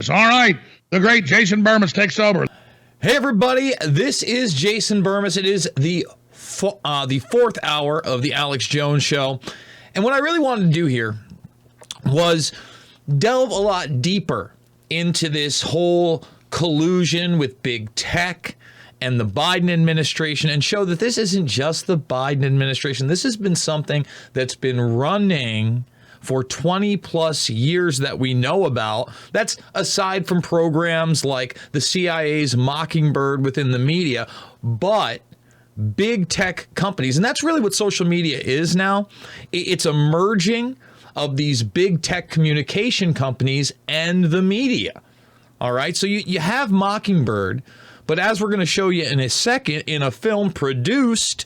Bermas. All right, the great Jason Bermas takes over. Hey everybody, this is Jason Bermas. It is the fourth hour of the Alex Jones Show. And what I really wanted to do here was delve a lot deeper into this whole collusion with big tech and the Biden administration and show that this isn't just the Biden administration. This has been something that's been running for 20 plus years that we know about. That's aside from programs like the CIA's Mockingbird within the media, but big tech companies, and that's really what social media is now. It's a merging of these big tech communication companies and the media. All right, so you have Mockingbird, but as we're going to show you in a second, in a film produced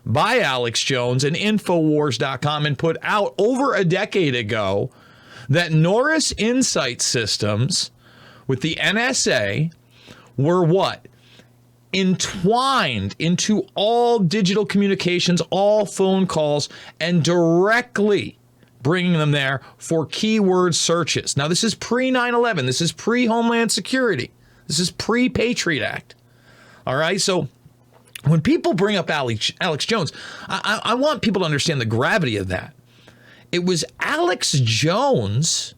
by Alex Jones and Infowars.com and put out over a decade ago, that Norris Insight Systems with the NSA were what? Entwined into all digital communications, all phone calls, and directly bringing them there for keyword searches. Now, this is pre-9/11. This is pre-Homeland Security. This is pre-Patriot Act. All right, so when people bring up Alex Jones, I want people to understand the gravity of that. It was Alex Jones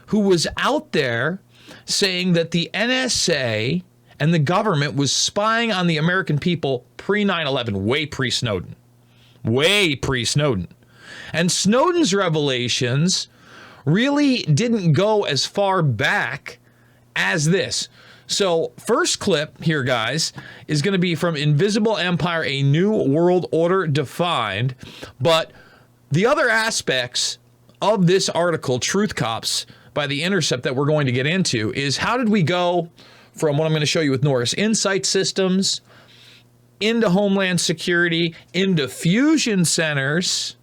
who was out there saying that the NSA and the government was spying on the American people pre-9/11, way pre-Snowden. Way pre-Snowden. And Snowden's revelations really didn't go as far back as this. So first clip here, guys, is going to be from Invisible Empire, A New World Order Defined. But the other aspects of this article, Truth Cops, by The Intercept, that we're going to get into is how did we go from what I'm going to show you with Norris Insight Systems into Homeland Security, into fusion centers,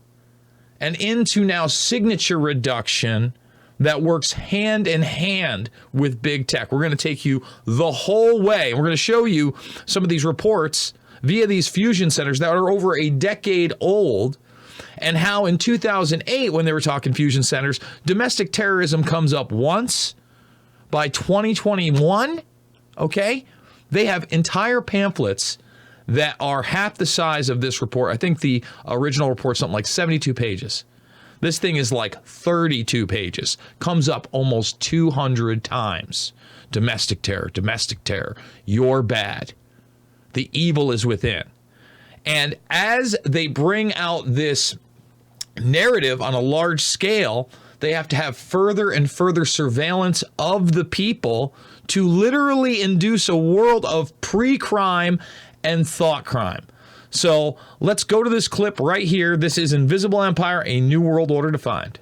and into now signature reduction that works hand in hand with big tech. We're going to take you the whole way. And we're going to show you some of these reports via these fusion centers that are over a decade old, and how in 2008, when they were talking fusion centers, domestic terrorism comes up once. By 2021, okay, they have entire pamphlets that are half the size of this report. I think the original report is something like 72 pages. This thing is like 32 pages, comes up almost 200 times. Domestic terror, you're bad. The evil is within. And as they bring out this narrative on a large scale, they have to have further and further surveillance of the people to literally induce a world of pre-crime and thought crime. So let's go to this clip right here. This is Invisible Empire, A New World Order Defined.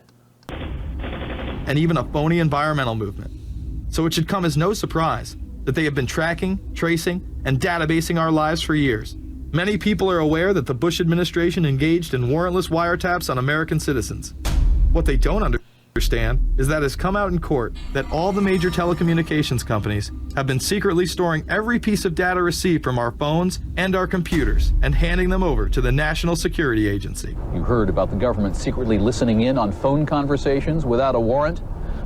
And even a phony environmental movement. So it should come as no surprise that they have been tracking, tracing, and databasing our lives for years. Many people are aware that the Bush administration engaged in warrantless wiretaps on American citizens. What they don't understand is that it's come out in court that all the major telecommunications companies have been secretly storing every piece of data received from our phones and our computers and handing them over to the National Security Agency. You heard about the government secretly listening in on phone conversations without a warrant,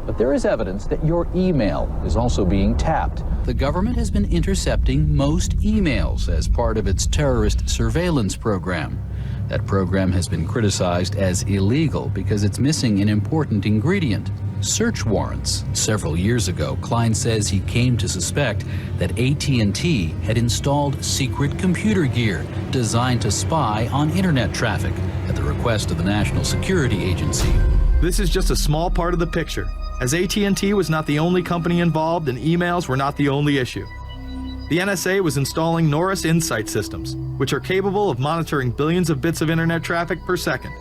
but there is evidence that your email is also being tapped. The government has been intercepting most emails as part of its terrorist surveillance program. That program has been criticized as illegal because it's missing an important ingredient: search warrants. Several years ago, Klein says he came to suspect that AT&T had installed secret computer gear designed to spy on internet traffic at the request of the National Security Agency. This is just a small part of the picture, as AT&T was not the only company involved and emails were not the only issue. The NSA was installing Norris Insight Systems, which are capable of monitoring billions of bits of internet traffic per second.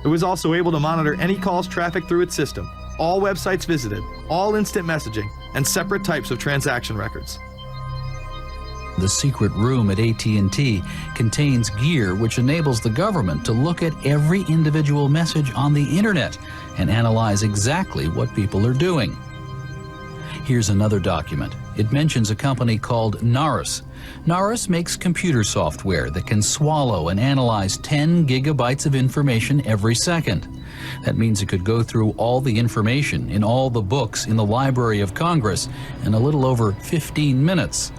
It was also able to monitor any calls trafficked through its system, all websites visited, all instant messaging, and separate types of transaction records. The secret room at AT&T contains gear which enables the government to look at every individual message on the internet and analyze exactly what people are doing. Here's another document. It mentions a company called Narus. Narus makes computer software that can swallow and analyze 10 gigabytes of information every second. That means it could go through all the information in all the books in the Library of Congress in a little over 15 minutes.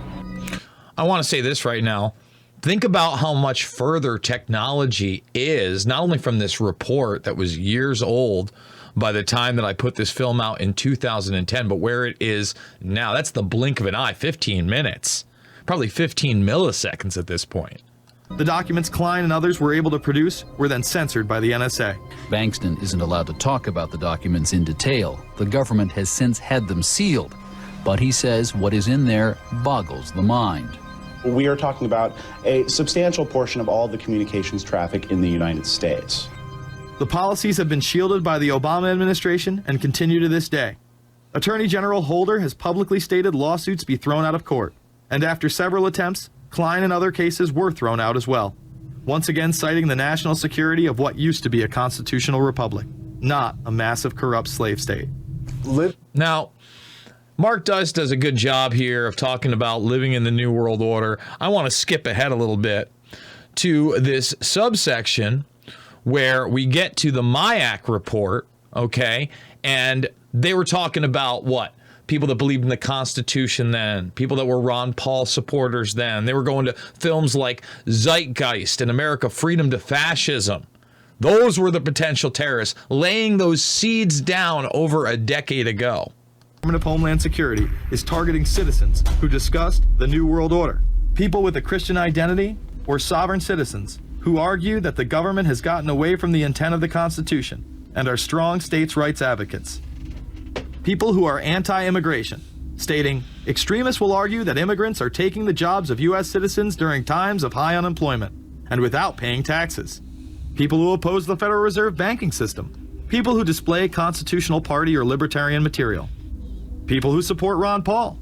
I want to say this right now. Think about how much further technology is, not only from this report that was years old by the time that I put this film out in 2010, but where it is now. That's the blink of an eye, 15 minutes, probably 15 milliseconds at this point. The documents Klein and others were able to produce were then censored by the NSA. Bankston isn't allowed to talk about the documents in detail. The government has since had them sealed. But he says what is in there boggles the mind. We are talking about a substantial portion of all the communications traffic in the United States. The policies have been shielded by the Obama administration and continue to this day. Attorney General Holder has publicly stated lawsuits be thrown out of court. And after several attempts, Klein and other cases were thrown out as well. Once again citing the national security of what used to be a constitutional republic, not a massive corrupt slave state. Now, Mark does a good job here of talking about living in the New World Order. I want to skip ahead a little bit to this subsection where we get to the MIAC report, okay? And they were talking about what? People that believed in the Constitution then, people that were Ron Paul supporters then. They were going to films like Zeitgeist and America Freedom to Fascism. Those were the potential terrorists, laying those seeds down over a decade ago. Department of Homeland Security is targeting citizens who discussed the New World Order, people with a Christian identity, or sovereign citizens who argue that the government has gotten away from the intent of the Constitution and are strong states' rights advocates. People who are anti-immigration, stating, extremists will argue that immigrants are taking the jobs of U.S. citizens during times of high unemployment and without paying taxes. People who oppose the Federal Reserve banking system. People who display constitutional party or libertarian material. People who support Ron Paul.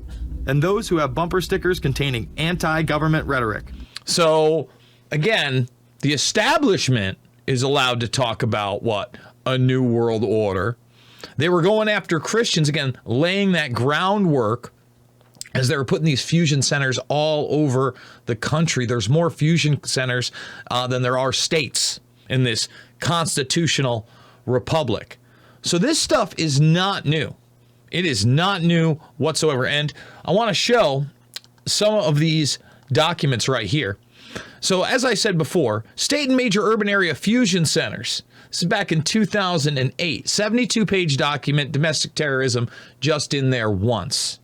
And those who have bumper stickers containing anti-government rhetoric. So, again, the establishment is allowed to talk about what? A new world order. They were going after Christians, again, laying that groundwork as they were putting these fusion centers all over the country. There's more fusion centers than there are states in this constitutional republic. So this stuff is not new. It is not new whatsoever. And I want to show some of these documents right here. So as I said before, state and major urban area fusion centers. This is back in 2008. 72-page document, domestic terrorism, just in there once,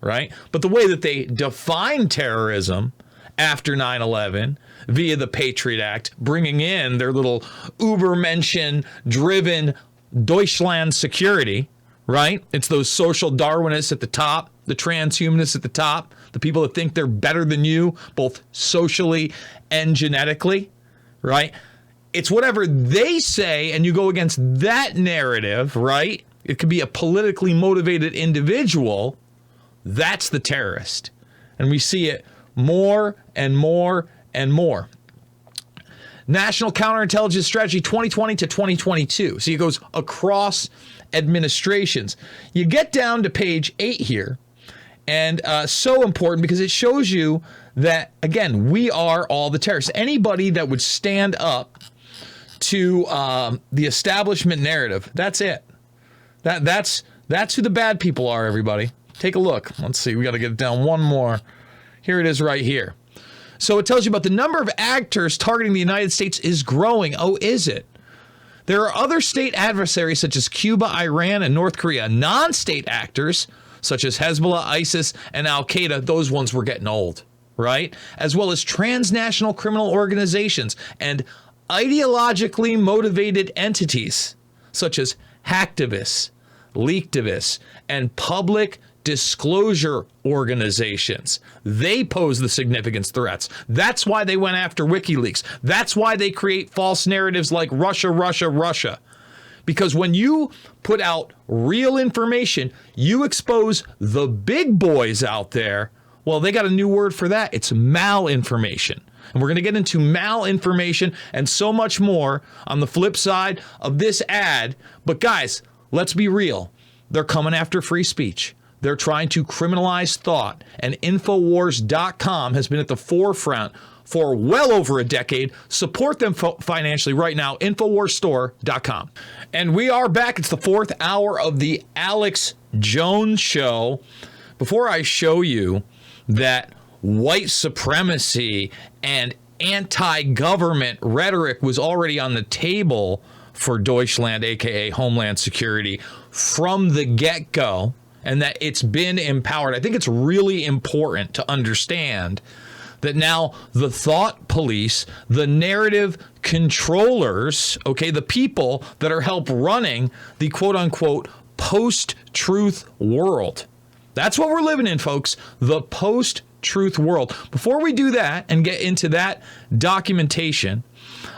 right? But the way that they define terrorism after 9/11 via the Patriot Act, bringing in their little Übermenschen-driven Deutschland security, right? It's those social Darwinists at the top, the transhumanists at the top, the people that think they're better than you, both socially and genetically, right? It's whatever they say, and you go against that narrative, right? It could be a politically motivated individual. That's the terrorist. And we see it more and more and more. National Counterintelligence Strategy 2020 to 2022. See, it goes across administrations. You get down to page 8 here, and so important because it shows you that, again, we are all the terrorists. Anybody that would stand up to the establishment narrative, that's it. That's who the bad people are, everybody. Take a look. Let's see. We got to get it down one more. Here it is right here. So it tells you about the number of actors targeting the United States is growing. Oh, is it? There are other state adversaries such as Cuba, Iran, and North Korea. Non-state actors such as Hezbollah, ISIS, and Al-Qaeda, those ones were getting old, right? As well as transnational criminal organizations and ideologically motivated entities such as hacktivists, leaktivists, and public disclosure organizations. They pose the significant threats. That's why they went after WikiLeaks. That's why they create false narratives like Russia, Russia, Russia. Because when you put out real information, you expose the big boys out there. Well, they got a new word for that. It's malinformation. And we're going to get into malinformation and so much more on the flip side of this ad. But guys, let's be real. They're coming after free speech. they're trying to criminalize thought, and Infowars.com has been at the forefront for well over a decade. Support them financially right now, InfoWarsStore.com. And we are back. It's the fourth hour of the Alex Jones Show. Before I show you that white supremacy and anti-government rhetoric was already on the table for Deutschland, aka Homeland Security, from the get-go, and that it's been empowered, I think it's really important to understand that now the thought police, the narrative controllers, okay, the people that are help running the quote-unquote post-truth world. That's what we're living in, folks, the post-truth world. Before we do that and get into that documentation,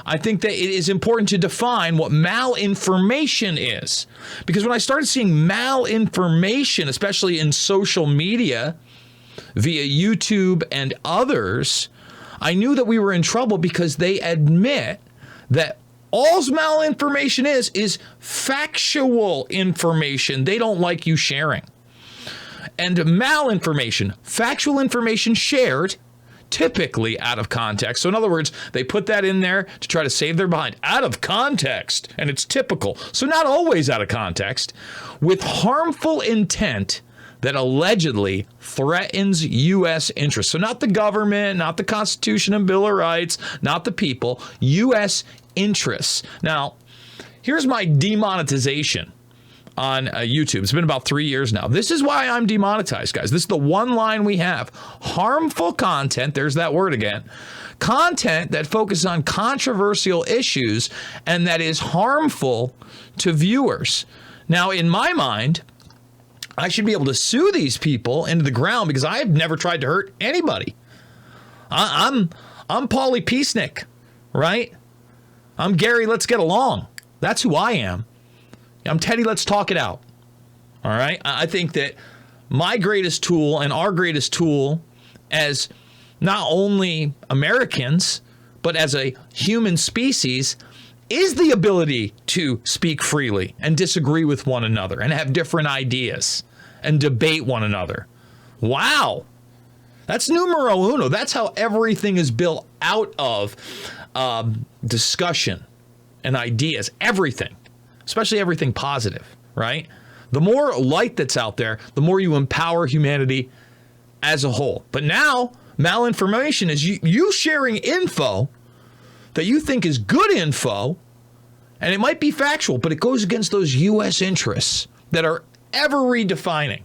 I think that it is important to define what malinformation is. Because when I started seeing malinformation, especially in social media, via YouTube and others, I knew that we were in trouble because they admit that all malinformation is factual information they don't like you sharing. And malinformation, factual information shared, typically out of context. So in other words, they put that in there to try to save their behind. Out of context, and it's typical. So not always out of context, with harmful intent that allegedly threatens U.S. interests. So not the government, not the Constitution and Bill of Rights, not the people, U.S. interests. Now, here's my demonetization on YouTube. It's been about 3 years now. This is why I'm demonetized, guys. This is the one line we have. Harmful content, there's that word again. Content that focuses on controversial issues and that is harmful to viewers. Now, in my mind, I should be able to sue these people into the ground because I have never tried to hurt anybody. I'm Paulie Peacenik, right? I'm Gary, let's get along. That's who I am. I'm Teddy, let's talk it out. All right? I think that my greatest tool and our greatest tool as not only Americans, but as a human species is the ability to speak freely and disagree with one another and have different ideas and debate one another. Wow. That's numero uno. That's how everything is built out of discussion and ideas. Everything, especially everything positive, right? The more light that's out there, the more you empower humanity as a whole. But now, malinformation is you sharing info that you think is good info, and it might be factual, but it goes against those U.S. interests that are ever redefining.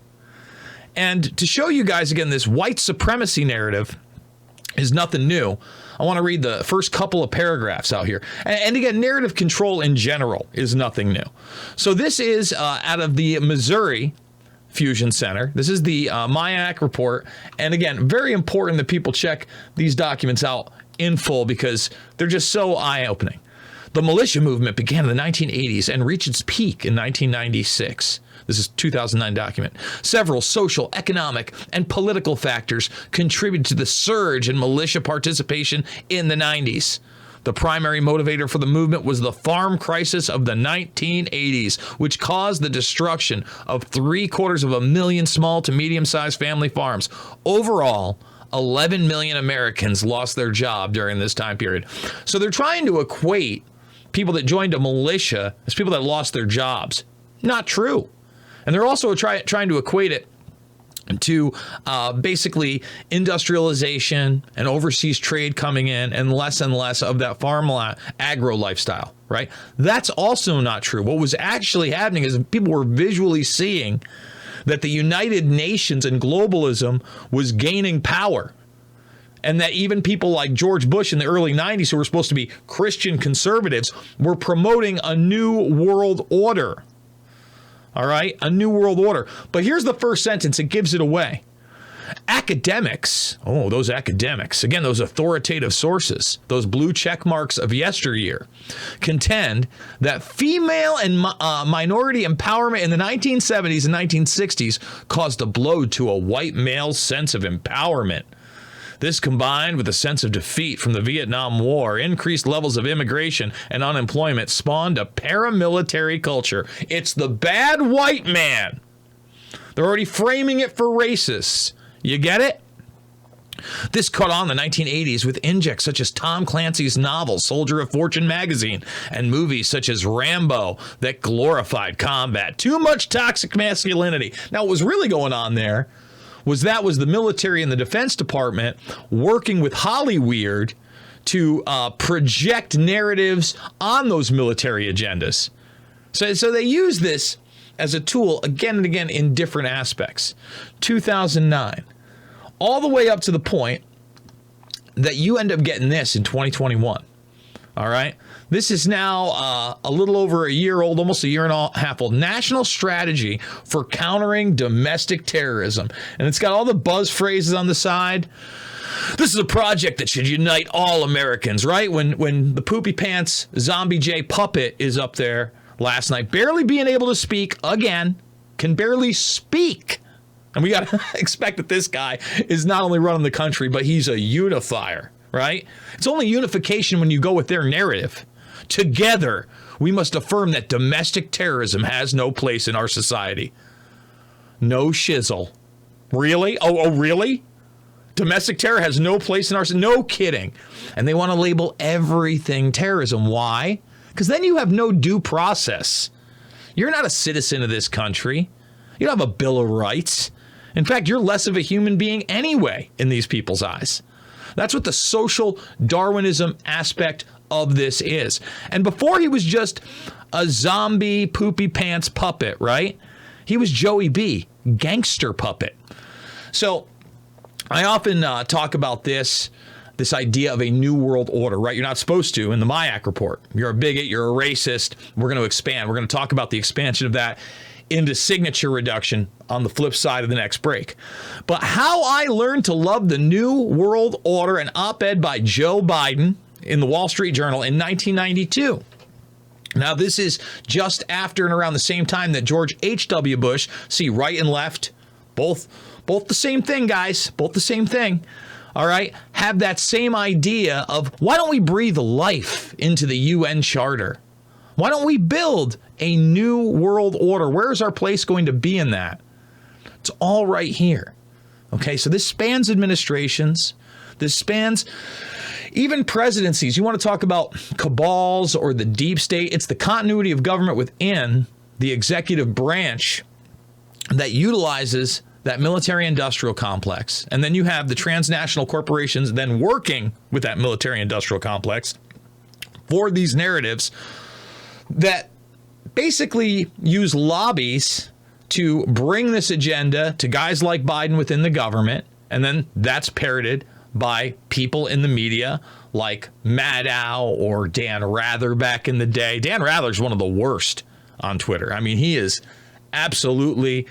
And to show you guys again, this white supremacy narrative is nothing new. I want to read the first couple of paragraphs out here. And again, narrative control in general is nothing new. So this is out of the Missouri Fusion Center. This is the MIAC report. And again, very important that people check these documents out in full because they're just so eye-opening. The militia movement began in the 1980s and reached its peak in 1996. This is a 2009 document. Several social, economic, and political factors contributed to the surge in militia participation in the 90s. The primary motivator for the movement was the farm crisis of the 1980s, which caused the destruction of 750,000 small to medium-sized family farms. Overall, 11 million Americans lost their job during this time period. So they're trying to equate people that joined a militia as people that lost their jobs. Not true. And they're also trying to equate it to basically industrialization and overseas trade coming in and less of that farm agro lifestyle, right? That's also not true. What was actually happening is people were visually seeing that the United Nations and globalism was gaining power. And that even people like George Bush in the early 90s, who were supposed to be Christian conservatives, were promoting a new world order. All right, a new world order. But here's the first sentence. It gives it away. Academics, those academics, again, those authoritative sources, those blue check marks of yesteryear, contend that female and minority empowerment in the 1970s and 1960s caused a blow to a white male's sense of empowerment. This, combined with a sense of defeat from the Vietnam War, increased levels of immigration and unemployment, spawned a paramilitary culture. It's the bad white man They're already framing it for racists. You get it? This caught on in the 1980s with injects such as Tom Clancy's novel Soldier of Fortune magazine and movies such as Rambo that glorified combat. Too much toxic masculinity. Now, what was really going on there was the military and the Defense Department working with Hollyweird to project narratives on those military agendas. So they use this as a tool again and again in different aspects. 2009. All the way up to the point that you end up getting this in 2021. All right. This is now a little over a year old, almost a year and a half old. National Strategy for Countering Domestic Terrorism. And it's got all the buzz phrases on the side. This is a project that should unite all Americans, right? When the poopy pants Zombie J puppet is up there last night, barely being able to speak again, can barely speak. And we got to expect that this guy is not only running the country, but he's a unifier, right? It's only unification when you go with their narrative. Together, we must affirm that domestic terrorism has no place in our society. No shizzle. Really? Oh, really? Domestic terror has no place in our society? No kidding. And they want to label everything terrorism. Why? Because then you have no due process. You're not a citizen of this country. You don't have a Bill of Rights. In fact, you're less of a human being anyway in these people's eyes. That's what the social Darwinism aspect of this is. And before he was just a zombie poopy pants puppet, right? He was Joey B, gangster puppet. So I often talk about this idea of a new world order, right? You're not supposed to in the MIAC report. You're a bigot, you're a racist. We're going to expand. We're going to talk about the expansion of that into signature reduction on the flip side of the next break. But how I learned to love the New World Order, an op-ed by Joe Biden in the Wall Street Journal in 1992. Now, this is just after and around the same time that George H.W. Bush, see, right and left, both the same thing, guys, both the same thing, all right, have that same idea of why don't we breathe life into the UN Charter? Why don't we build a new world order? Where is our place going to be in that? It's all right here. Okay, so this spans administrations. This spans even presidencies. You want to talk about cabals or the deep state? It's the continuity of government within the executive branch that utilizes that military-industrial complex. And then you have the transnational corporations then working with that military-industrial complex for these narratives that basically use lobbies to bring this agenda to guys like Biden within the government, and then that's parroted by people in the media like Maddow or Dan Rather back in the day. Dan Rather's one of the worst on Twitter. I mean, he is absolutely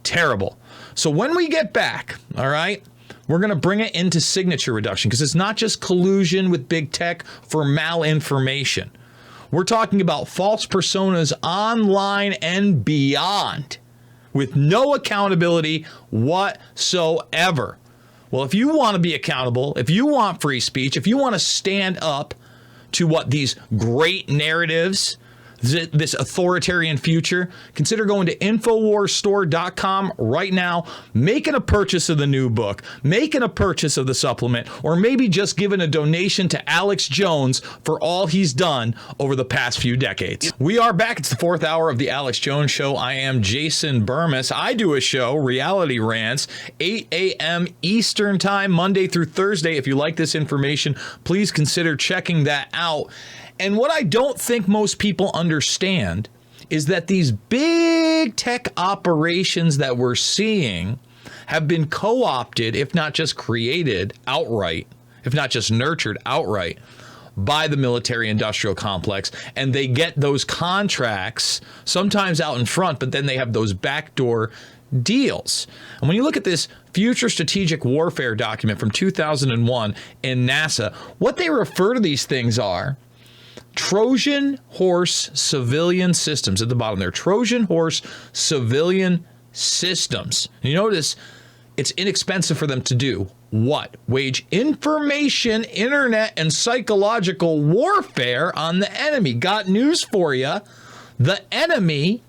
terrible. So when we get back, all right, we're going to bring it into signature reduction because it's not just collusion with big tech for malinformation. We're talking about false personas online and beyond with no accountability whatsoever. Well, if you want to be accountable, if you want free speech, if you want to stand up to what these great narratives, this authoritarian future, consider going to InfoWarsStore.com right now, making a purchase of the new book, making a purchase of the supplement, or maybe just giving a donation to Alex Jones for all he's done over the past few decades. We are back. It's the fourth hour of the Alex Jones Show. I am Jason Bermas. I do a show, Reality Rants, 8 a.m. Eastern Time, Monday through Thursday. If you like this information, please consider checking that out. And what I don't think most people understand is that these big tech operations that we're seeing have been co-opted, if not just created outright, if not just nurtured outright, by the military-industrial complex. And they get those contracts sometimes out in front, but then they have those backdoor deals. And when you look at this Future Strategic Warfare document from 2001 in NASA, what they refer to these things are Trojan horse civilian systems at the bottom there. Trojan horse civilian systems. And you notice it's inexpensive for them to do what? Wage information, internet, and psychological warfare on the enemy. Got news for you. The enemy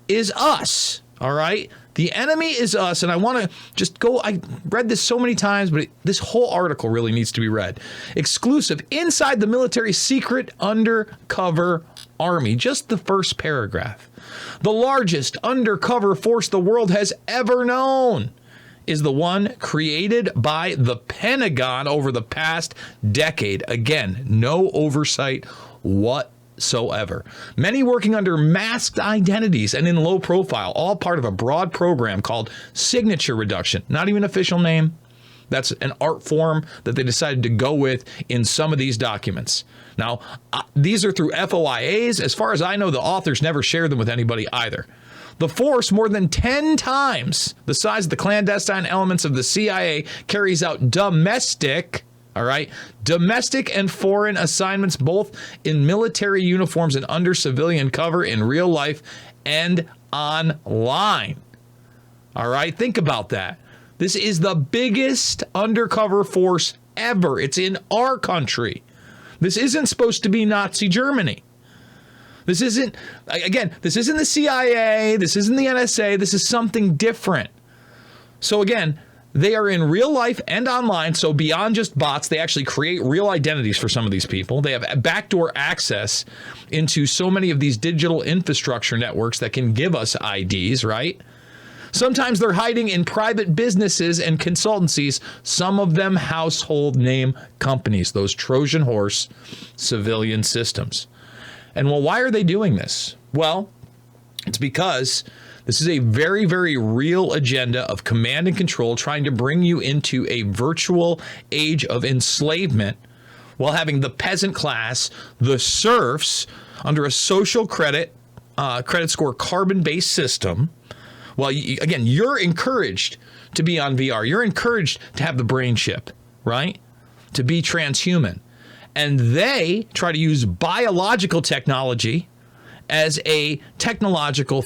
is us. All right. The enemy is us, and I want to just go, I read this so many times, but this whole article really needs to be read. Exclusive, inside the military secret undercover army, just the first paragraph. The largest undercover force the world has ever known is the one created by the Pentagon over the past decade. Again, no oversight whatsoever. Many working under masked identities and in low profile, all part of a broad program called signature reduction. Not even official name. That's an art form that they decided to go with in some of these documents. Now, these are through FOIAs. As far as I know, the authors never shared them with anybody either. The force, more than 10 times the size of the clandestine elements of the CIA, carries out domestic and foreign assignments, both in military uniforms and under civilian cover in real life and online. All right, think about that. This is the biggest undercover force ever. It's in our country. This isn't supposed to be Nazi Germany. This isn't the CIA. This isn't the NSA. This is something different. So again, they are in real life and online. So beyond just bots, they actually create real identities for some of these people. They have backdoor access into so many of these digital infrastructure networks that can give us IDs, right? Sometimes they're hiding in private businesses and consultancies, some of them household name companies, those Trojan horse civilian systems. And well, why are they doing this? Well, it's because this is a very, very real agenda of command and control, trying to bring you into a virtual age of enslavement while having the peasant class, the serfs, under a social credit score carbon-based system. Well, again, you're encouraged to be on VR. You're encouraged to have the brain chip, right? To be transhuman. And they try to use biological technology as a technological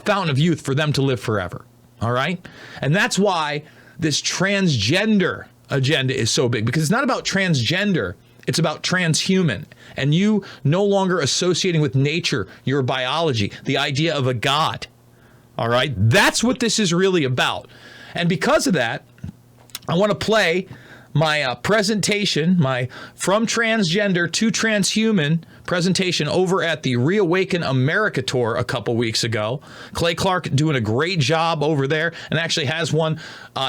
fountain of youth for them to live forever. All right? And that's why this transgender agenda is so big, because it's not about transgender. It's about transhuman. And you no longer associating with nature, your biology, the idea of a god. All right? That's what this is really about. And because of that, I want to play my presentation, my From Transgender to Transhuman presentation over at the Reawaken America tour a couple weeks ago. Clay Clark doing a great job over there, and actually has one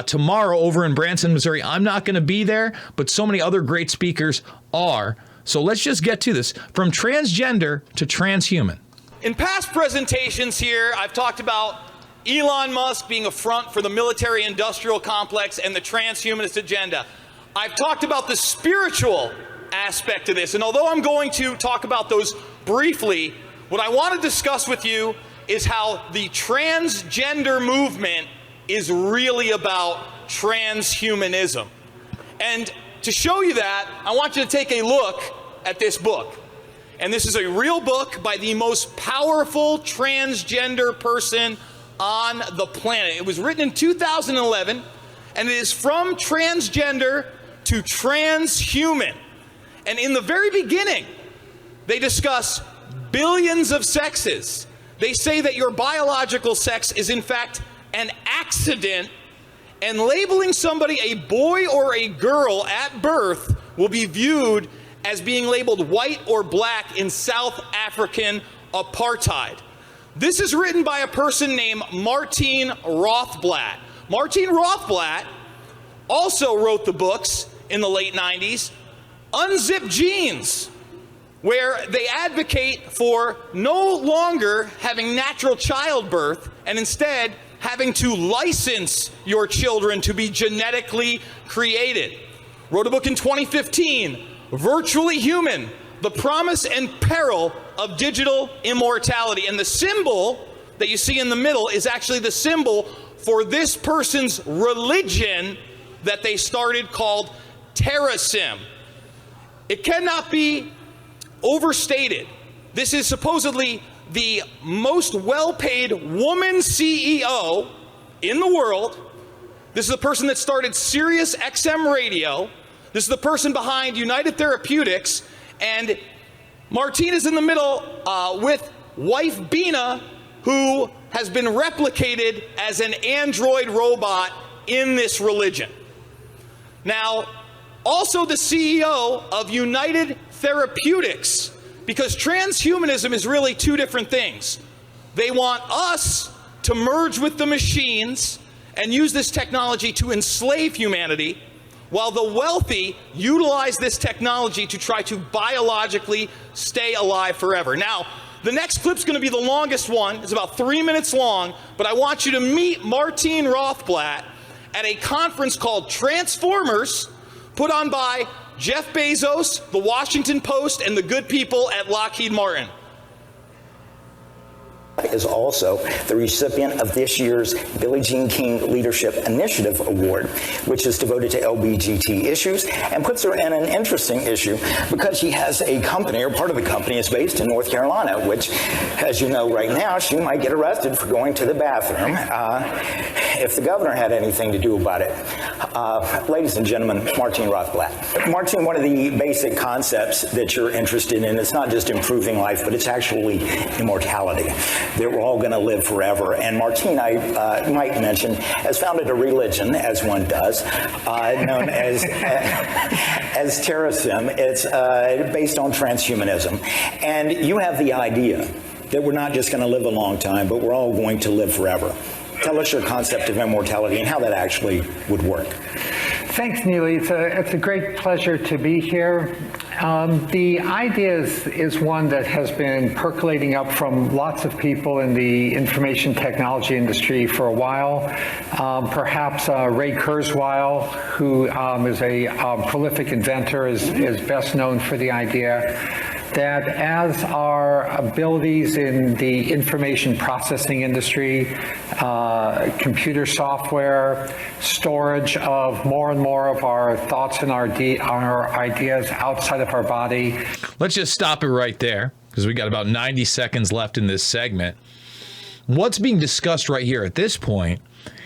tomorrow over in Branson, Missouri. I'm not going to be there, but so many other great speakers are. So let's just get to this. From Transgender to Transhuman. In past presentations here, I've talked about Elon Musk being a front for the military-industrial complex and the transhumanist agenda. I've talked about the spiritual aspect of this, and although I'm going to talk about those briefly, what I want to discuss with you is how the transgender movement is really about transhumanism. And to show you that, I want you to take a look at this book. And this is a real book by the most powerful transgender person on the planet. It was written in 2011, and it is From Transgender to Transhuman. And in the very beginning, they discuss billions of sexes. They say that your biological sex is in fact an accident, and labeling somebody a boy or a girl at birth will be viewed as being labeled white or black in South African apartheid. This is written by a person named Martine Rothblatt. Martine Rothblatt also wrote the books in the late 90s, Unzip Genes, where they advocate for no longer having natural childbirth and instead having to license your children to be genetically created. Wrote a book in 2015, Virtually Human, The Promise and Peril of Digital Immortality. And the symbol that you see in the middle is actually the symbol for this person's religion that they started, called Terrasim. It cannot be overstated. This is supposedly the most well-paid woman CEO in the world. This is the person that started Sirius XM Radio. This is the person behind United Therapeutics. And Martine is in the middle with wife Bina who has been replicated as an android robot in this religion. Now, also the CEO of United Therapeutics, because transhumanism is really two different things. They want us to merge with the machines and use this technology to enslave humanity, while the wealthy utilize this technology to try to biologically stay alive forever. Now, the next clip's going to be the longest one. It's about 3 minutes long, but I want you to meet Martine Rothblatt at a conference called Transformers, put on by Jeff Bezos, The Washington Post, and the good people at Lockheed Martin. Is also the recipient of this year's Billie Jean King Leadership Initiative Award, which is devoted to LBGT issues and puts her in an interesting issue because she has a company, or part of the company is based in North Carolina, which, as you know right now, she might get arrested for going to the bathroom if the governor had anything to do about it. Ladies and gentlemen, Martine Rothblatt. Martine, one of the basic concepts that you're interested in is not just improving life, but it's actually immortality, that we're all going to live forever. And Martine, I might mention, has founded a religion, as one does, known as Terrasym. It's based on transhumanism. And you have the idea that we're not just going to live a long time, but we're all going to live forever. Tell us your concept of immortality and how that actually would work. Thanks, Neely. It's a great pleasure to be here. The idea is one that has been percolating up from lots of people in the information technology industry for a while. Perhaps Ray Kurzweil, who is a prolific inventor, is best known for the idea that as our abilities in the information processing industry, computer software, storage of more and more of our thoughts and our ideas outside of our body. Let's just stop it right there, because we got about 90 seconds left in this segment. What's being discussed right here at this point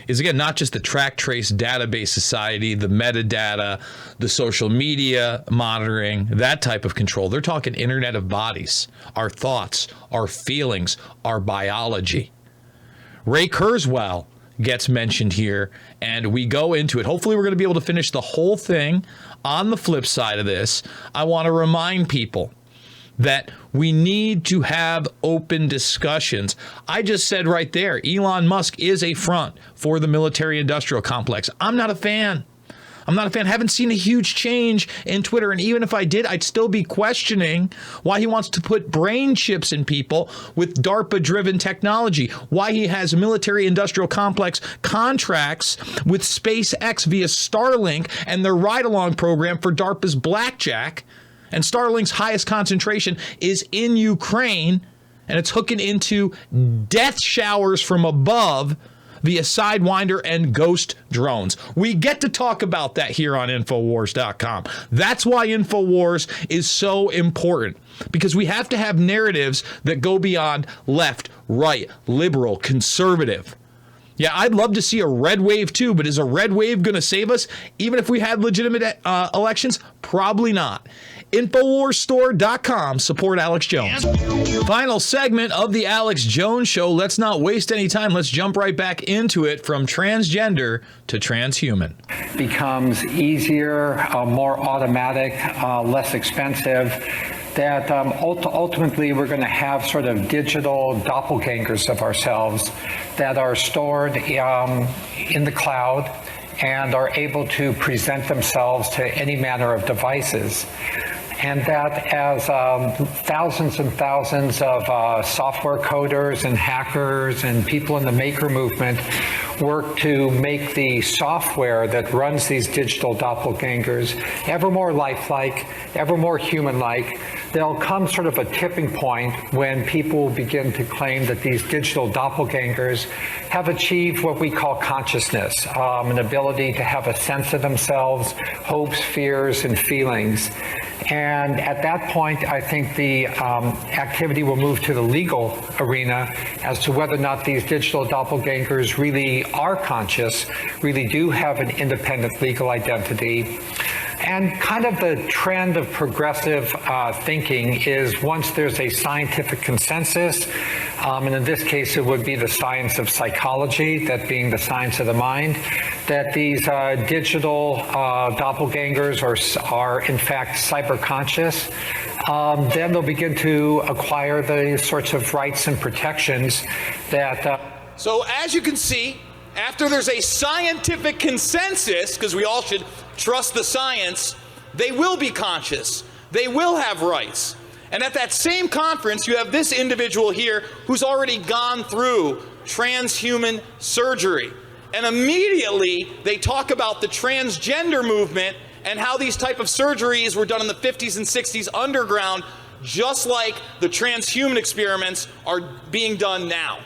is, again, not just the track trace database society, the metadata, the social media monitoring, that type of control. They're talking Internet of Bodies, our thoughts, our feelings, our biology. Ray Kurzweil gets mentioned here, and we go into it. Hopefully we're going to be able to finish the whole thing. On the flip side of this, I want to remind people that we need to have open discussions. I just said right there, Elon Musk is a front for the military-industrial complex. I'm not a fan. Haven't seen a huge change in Twitter. And even if I did, I'd still be questioning why he wants to put brain chips in people with DARPA-driven technology, why he has military-industrial complex contracts with SpaceX via Starlink and their ride-along program for DARPA's Blackjack. And Starlink's highest concentration is in Ukraine, and it's hooking into death showers from above via Sidewinder and Ghost drones. We get to talk about that here on Infowars.com. That's why Infowars is so important, because we have to have narratives that go beyond left, right, liberal, conservative. Yeah, I'd love to see a red wave too, but is a red wave going to save us even if we had legitimate elections? Probably not. Infowarsstore.com. Support Alex Jones. Final segment of the Alex Jones Show. Let's not waste any time. Let's jump right back into it, from transgender to transhuman. Becomes easier, more automatic, less expensive. That ultimately we're going to have sort of digital doppelgangers of ourselves that are stored in the cloud and are able to present themselves to any manner of devices. And that as thousands and thousands of software coders and hackers and people in the maker movement work to make the software that runs these digital doppelgangers ever more lifelike, ever more human-like, there'll come sort of a tipping point when people begin to claim that these digital doppelgangers have achieved what we call consciousness, an ability to have a sense of themselves, hopes, fears, and feelings. And at that point, I think the activity will move to the legal arena as to whether or not these digital doppelgangers really are conscious, really do have an independent legal identity. And kind of the trend of progressive thinking is, once there's a scientific consensus, and in this case it would be the science of psychology, that being the science of the mind, that these digital doppelgangers are in fact cyber-conscious, then they'll begin to acquire the sorts of rights and protections that... So as you can see, after there's a scientific consensus, because we all should trust the science, they will be conscious. They will have rights. And at that same conference, you have this individual here who's already gone through transhuman surgery. And immediately they talk about the transgender movement and how these type of surgeries were done in the 50s and 60s underground, just like the transhuman experiments are being done now.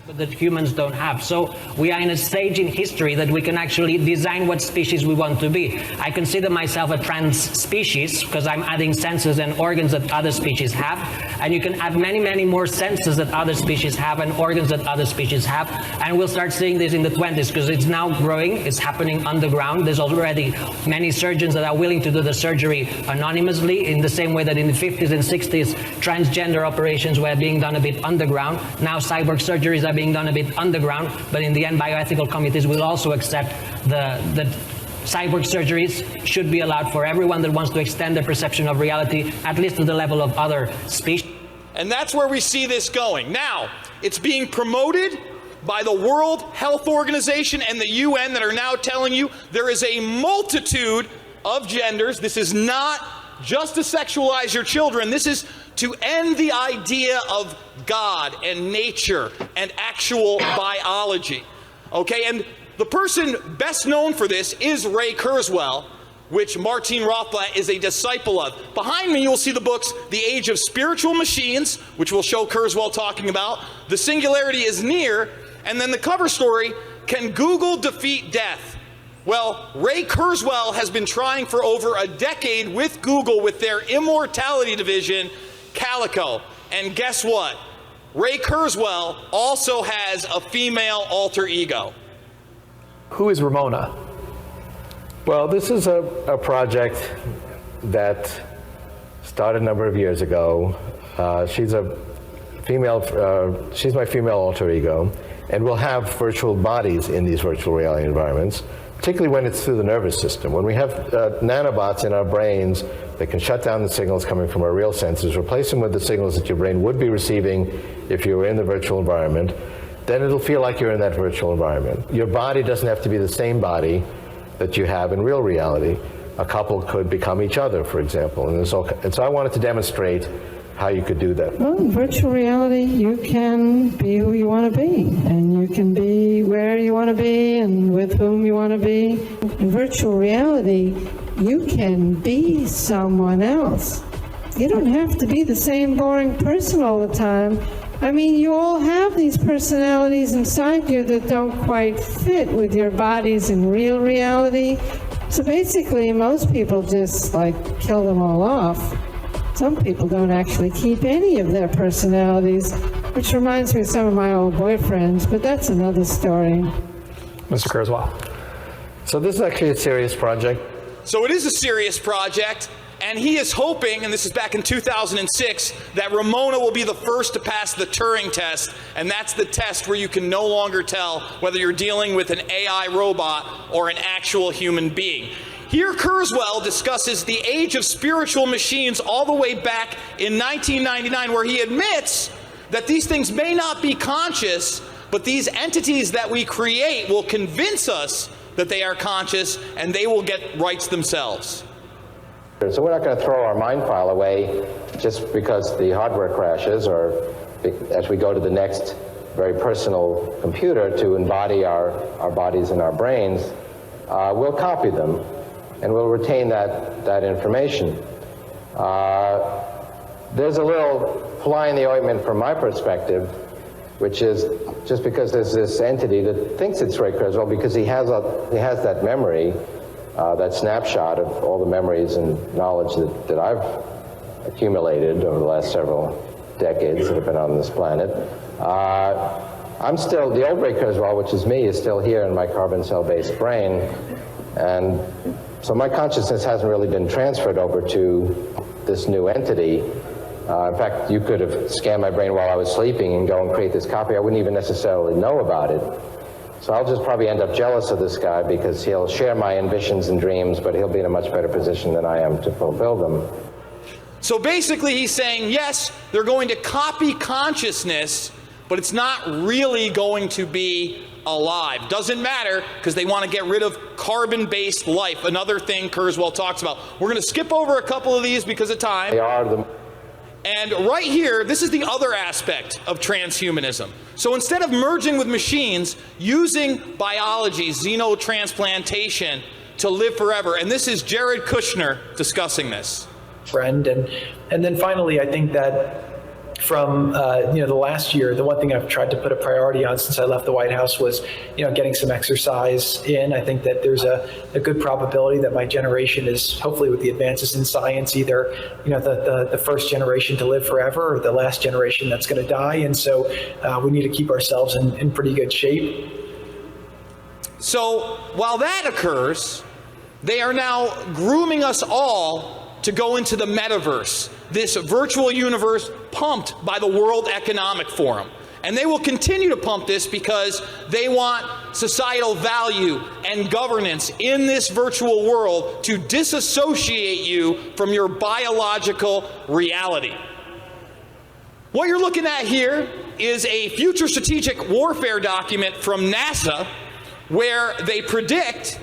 But that humans don't have. So we are in a stage in history that we can actually design what species we want to be. I consider myself a trans species because I'm adding senses and organs that other species have. And you can add many, many more senses that other species have and organs that other species have. And we'll start seeing this in the 20s because it's now growing. It's happening underground. There's already many surgeons that are willing to do the surgery anonymously in the same way that in the 50s and 60s, transgender operations were being done a bit underground. Now cyborg surgeries are being done a bit underground, but in the end, bioethical committees will also accept that cyborg surgeries should be allowed for everyone that wants to extend their perception of reality, at least to the level of other species. And that's where we see this going. Now, it's being promoted by the World Health Organization and the UN that are now telling you there is a multitude of genders. This is not just to sexualize your children. This is to end the idea of God and nature and actual biology. Okay, and the person best known for this is Ray Kurzweil, which Martine Rothblatt is a disciple of. Behind me, you'll see the books, The Age of Spiritual Machines, which will show Kurzweil talking about, The Singularity is Near, and then the cover story, Can Google Defeat Death? Well, Ray Kurzweil has been trying for over a decade with Google with their immortality division, Calico. And guess what? Ray Kurzweil also has a female alter ego. Who is Ramona? Well, this is a project that started a number of years ago. She's my female alter ego, and we'll have virtual bodies in these virtual reality environments, particularly when it's through the nervous system. When we have nanobots in our brains that can shut down the signals coming from our real senses, replace them with the signals that your brain would be receiving if you were in the virtual environment, then it'll feel like you're in that virtual environment. Your body doesn't have to be the same body that you have in real reality. A couple could become each other, for example. And so I wanted to demonstrate how you could do that. Well, in virtual reality, you can be who you want to be, and you can be where you want to be and with whom you want to be. In virtual reality, you can be someone else. You don't have to be the same boring person all the time. I mean, you all have these personalities inside you that don't quite fit with your bodies in real reality. So basically, most people just kill them all off. Some people don't actually keep any of their personalities, which reminds me of some of my old boyfriends, but that's another story. Mr. Kurzweil. So this is actually a serious project. So it is a serious project, and he is hoping, and this is back in 2006, that Ramona will be the first to pass the Turing test, and that's the test where you can no longer tell whether you're dealing with an AI robot or an actual human being. Here Kurzweil discusses the age of spiritual machines all the way back in 1999, where he admits that these things may not be conscious, but these entities that we create will convince us that they are conscious, and they will get rights themselves. So we're not going to throw our mind file away just because the hardware crashes, or as we go to the next very personal computer to embody our bodies and our brains. We'll copy them, and we'll retain that information. There's a little fly in the ointment from my perspective, which is just because there's this entity that thinks it's Ray Kurzweil because he has that memory, that snapshot of all the memories and knowledge that I've accumulated over the last several decades that have been on this planet. I'm still, the old Ray Kurzweil, which is me, is still here in my carbon cell-based brain, and so my consciousness hasn't really been transferred over to this new entity. In fact, you could have scanned my brain while I was sleeping and go and create this copy. I wouldn't even necessarily know about it. So I'll just probably end up jealous of this guy because he'll share my ambitions and dreams, but he'll be in a much better position than I am to fulfill them. So basically he's saying, yes, they're going to copy consciousness, but it's not really going to be alive. Doesn't matter, because they want to get rid of carbon-based life, another thing Kurzweil talks about. We're going to skip over a couple of these because of time. They are the... And right here, this is the other aspect of transhumanism. So instead of merging with machines, using biology, xenotransplantation, to live forever. And this is Jared Kushner discussing this. Friend. And then finally, I think that from the last year, the one thing I've tried to put a priority on since I left the White House was getting some exercise in. I think that there's a good probability that my generation is, hopefully with the advances in science, either the first generation to live forever or the last generation that's going to die. And so we need to keep ourselves in pretty good shape. So while that occurs, they are now grooming us all to go into the metaverse, this virtual universe pumped by the World Economic Forum. And they will continue to pump this because they want societal value and governance in this virtual world to disassociate you from your biological reality. What you're looking at here is a future strategic warfare document from NASA where they predict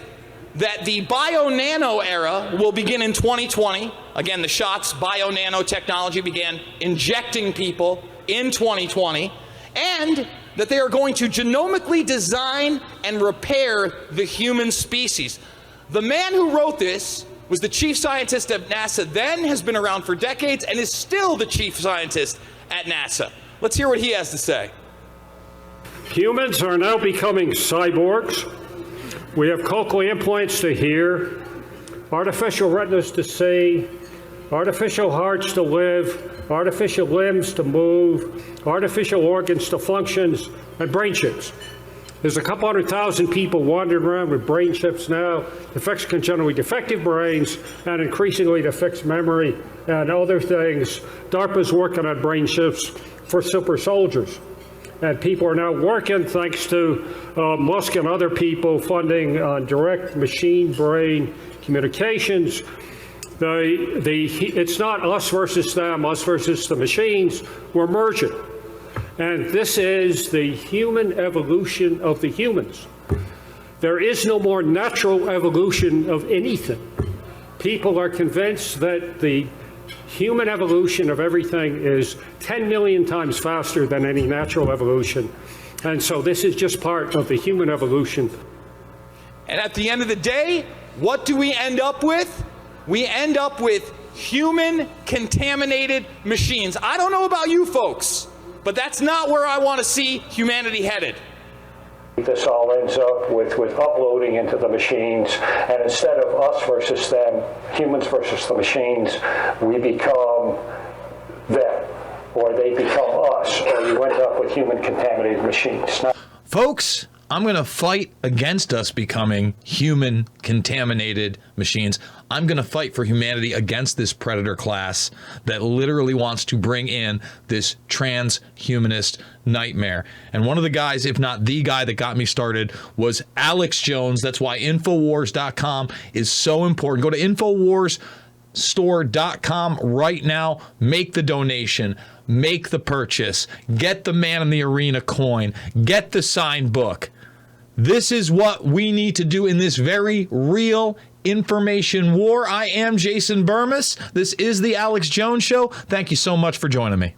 that the bio-nano era will begin in 2020. Again, the shots bio-nanotechnology began injecting people in 2020, and that they are going to genomically design and repair the human species. The man who wrote this was the chief scientist at NASA then, has been around for decades, and is still the chief scientist at NASA. Let's hear what he has to say. Humans are now becoming cyborgs. We have cochlear implants to hear, artificial retinas to see, artificial hearts to live, artificial limbs to move, artificial organs to function, and brain chips. There's a couple 100,000 people wandering around with brain chips now to fix congenitally defective brains and increasingly to fix memory and other things. DARPA's working on brain chips for super soldiers. And people are now working, thanks to Musk and other people, funding direct machine-brain communications. It's not us versus them, us versus the machines. We're merging. And this is the human evolution of the humans. There is no more natural evolution of anything. People are convinced that the human evolution of everything is 10 million times faster than any natural evolution. And so this is just part of the human evolution. And at the end of the day, what do we end up with? We end up with human contaminated machines. I don't know about you folks, but that's not where I want to see humanity headed. This all ends up with uploading into the machines, and instead of us versus them, humans versus the machines, we become them, or they become us, or you end up with human contaminated machines. Folks, I'm going to fight against us becoming human contaminated machines. I'm going to fight for humanity against this predator class that literally wants to bring in this transhumanist nightmare. And one of the guys, if not the guy that got me started, was Alex Jones. That's why Infowars.com is so important. Go to InfoWarsStore.com right now. Make the donation. Make the purchase. Get the Man in the Arena coin. Get the signed book. This is what we need to do in this very real information war. I am Jason Bermas. This is the Alex Jones Show. Thank you so much for joining me.